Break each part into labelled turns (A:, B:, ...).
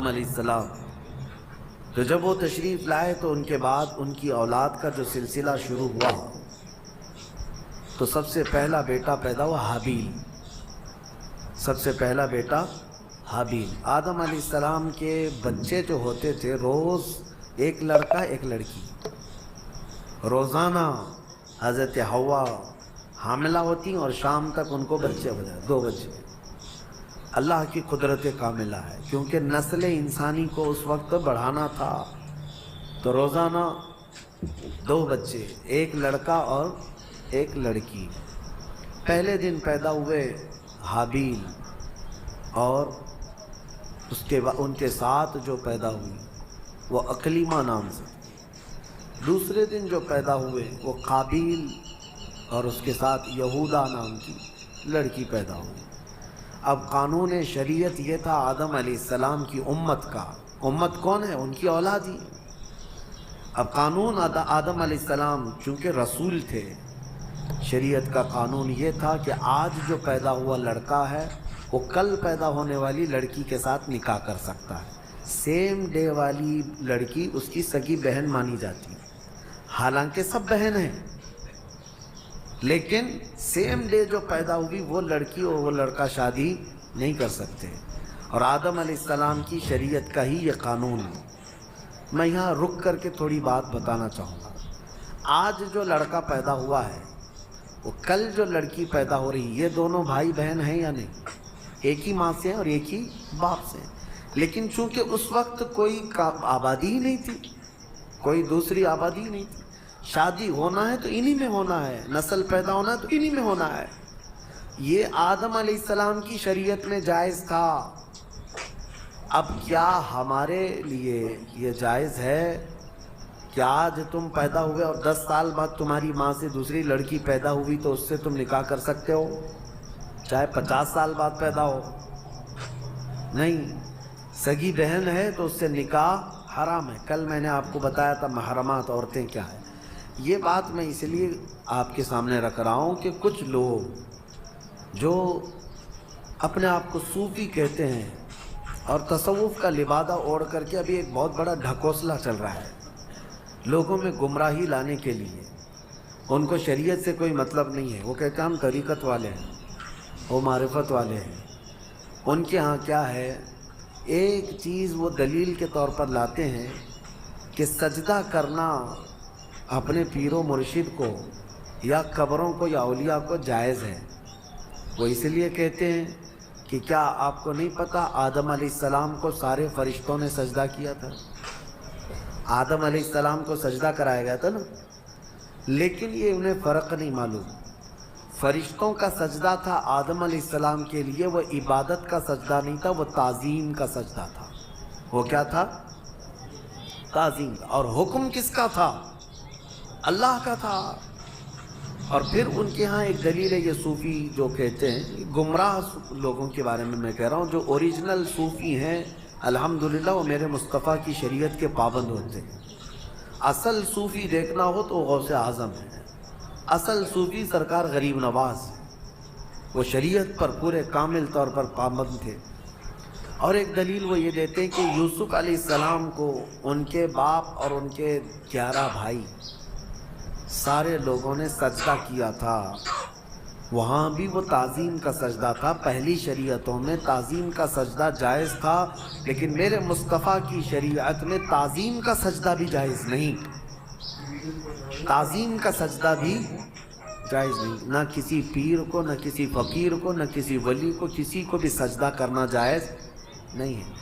A: آدم علیہ السلام، تو جب وہ تشریف لائے تو ان کے بعد ان کی اولاد کا جو سلسلہ شروع ہوا تو سب سے پہلا بیٹا پیدا ہوا حابیل، سب سے پہلا بیٹا حابیل۔ آدم علیہ السلام کے بچے جو ہوتے تھے روز ایک لڑکا ایک لڑکی، روزانہ حضرت حوا حاملہ ہوتی اور شام تک ان کو بچے ہو جائے، 2 بچے۔ اللہ کی قدرت کاملہ ہے، کیونکہ نسل انسانی کو اس وقت بڑھانا تھا تو روزانہ 2 بچے، ایک لڑکا اور ایک لڑکی۔ پہلے دن پیدا ہوئے حابیل اور اس کے بعد ان کے ساتھ جو پیدا ہوئی وہ اقلیمہ نام سے۔ دوسرے دن جو پیدا ہوئے وہ قابیل اور اس کے ساتھ یہودا نام کی لڑکی پیدا ہوئی۔ اب قانون شریعت یہ تھا آدم علیہ السلام کی امت کا، امت کون ہے؟ ان کی اولاد ہی۔ اب قانون آدم علیہ السلام چونکہ رسول تھے، شریعت کا قانون یہ تھا کہ آج جو پیدا ہوا لڑکا ہے وہ کل پیدا ہونے والی لڑکی کے ساتھ نکاح کر سکتا ہے۔ سیم ڈے والی لڑکی اس کی سگی بہن مانی جاتی ہے، حالانکہ سب بہن ہیں، لیکن سیم ڈے جو پیدا ہوئی وہ لڑکی اور وہ لڑکا شادی نہیں کر سکتے، اور آدم علیہ السلام کی شریعت کا ہی یہ قانون ہے۔ میں یہاں رک کر کے تھوڑی بات بتانا چاہوں گا۔ آج جو لڑکا پیدا ہوا ہے وہ کل جو لڑکی پیدا ہو رہی، یہ دونوں بھائی بہن ہیں یا نہیں؟ ایک ہی ماں سے ہیں اور ایک ہی باپ سے ہیں، لیکن چونکہ اس وقت کوئی آبادی ہی نہیں تھی، کوئی دوسری آبادی ہی نہیں تھی، شادی ہونا ہے تو انہی میں ہونا ہے، نسل پیدا ہونا ہے تو انہی میں ہونا ہے۔ یہ آدم علیہ السلام کی شریعت میں جائز تھا۔ اب کیا ہمارے لیے یہ جائز ہے کہ آج تم پیدا ہوئے اور 10 سال بعد تمہاری ماں سے دوسری لڑکی پیدا ہوئی تو اس سے تم نکاح کر سکتے ہو، چاہے 50 سال بعد پیدا ہو؟ نہیں، سگی بہن ہے تو اس سے نکاح حرام ہے۔ کل میں نے آپ کو بتایا تھا محرمات عورتیں کیا ہے۔ یہ بات میں اس لیے آپ کے سامنے رکھ رہا ہوں کہ کچھ لوگ جو اپنے آپ کو صوفی کہتے ہیں اور تصوف کا لبادہ اوڑھ کر کے ابھی ایک بہت بڑا ڈھکوسلا چل رہا ہے لوگوں میں گمراہی لانے کے لیے۔ ان کو شریعت سے کوئی مطلب نہیں ہے، وہ کہتے ہیں ہم طریقت والے ہیں، وہ معرفت والے ہیں۔ ان کے ہاں کیا ہے، ایک چیز وہ دلیل کے طور پر لاتے ہیں کہ سجدہ کرنا اپنے پیر و مرشد کو یا قبروں کو یا اولیاء کو جائز ہے۔ وہ اس لیے کہتے ہیں کہ کیا آپ کو نہیں پتا آدم علیہ السلام کو سارے فرشتوں نے سجدہ کیا تھا؟ آدم علیہ السلام کو سجدہ کرایا گیا تھا نا، لیکن یہ انہیں فرق نہیں معلوم۔ فرشتوں کا سجدہ تھا آدم علیہ السلام کے لیے، وہ عبادت کا سجدہ نہیں تھا، وہ تعظیم کا سجدہ تھا۔ وہ کیا تھا؟ تعظیم کا۔ اور حکم کس کا تھا؟ اللہ کا تھا۔ اور پھر ان کے ہاں ایک دلیل ہے، یہ صوفی جو کہتے ہیں، گمراہ لوگوں کے بارے میں کہہ رہا ہوں، جو اوریجنل صوفی ہیں الحمدللہ وہ میرے مصطفیٰ کی شریعت کے پابند ہوتے ہیں۔ اصل صوفی دیکھنا ہو تو غوث اعظم ہے، اصل صوفی سرکار غریب نواز ہے، وہ شریعت پر پورے کامل طور پر پابند تھے۔ اور ایک دلیل وہ یہ دیتے ہیں کہ یوسف علیہ السلام کو ان کے باپ اور ان کے 11 بھائی سارے لوگوں نے سجدہ کیا تھا، وہاں بھی وہ تعظیم کا سجدہ تھا۔ پہلی شریعتوں میں تعظیم کا سجدہ جائز تھا، لیکن میرے مصطفیٰ کی شریعت میں تعظیم کا سجدہ بھی جائز نہیں، تعظیم کا سجدہ بھی جائز نہیں۔ نہ کسی پیر کو، نہ کسی فقیر کو، نہ کسی ولی کو، کسی کو بھی سجدہ کرنا جائز نہیں ہے۔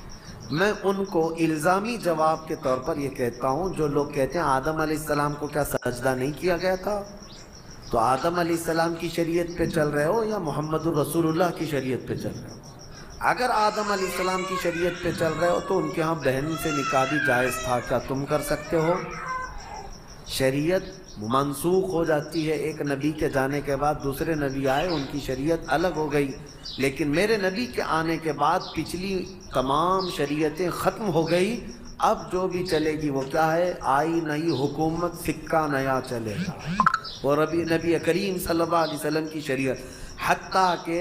A: میں ان کو الزامی جواب کے طور پر یہ کہتا ہوں، جو لوگ کہتے ہیں آدم علیہ السلام کو کیا سجدہ نہیں کیا گیا تھا، تو آدم علیہ السلام کی شریعت پہ چل رہے ہو یا محمد الرسول اللہ کی شریعت پہ چل رہے ہو؟ اگر آدم علیہ السلام کی شریعت پہ چل رہے ہو تو ان کے ہاں بہن سے نکاح بھی جائز تھا، کیا تم کر سکتے ہو؟ شریعت منسوخ ہو جاتی ہے، ایک نبی کے جانے کے بعد دوسرے نبی آئے، ان کی شریعت الگ ہو گئی، لیکن میرے نبی کے آنے کے بعد پچھلی تمام شریعتیں ختم ہو گئی۔ اب جو بھی چلے گی وہ کیا ہے؟ آئی نئی حکومت، سکہ نیا چلے گا، اور ابھی نبی کریم صلی اللہ علیہ وسلم کی شریعت، حتیٰ کہ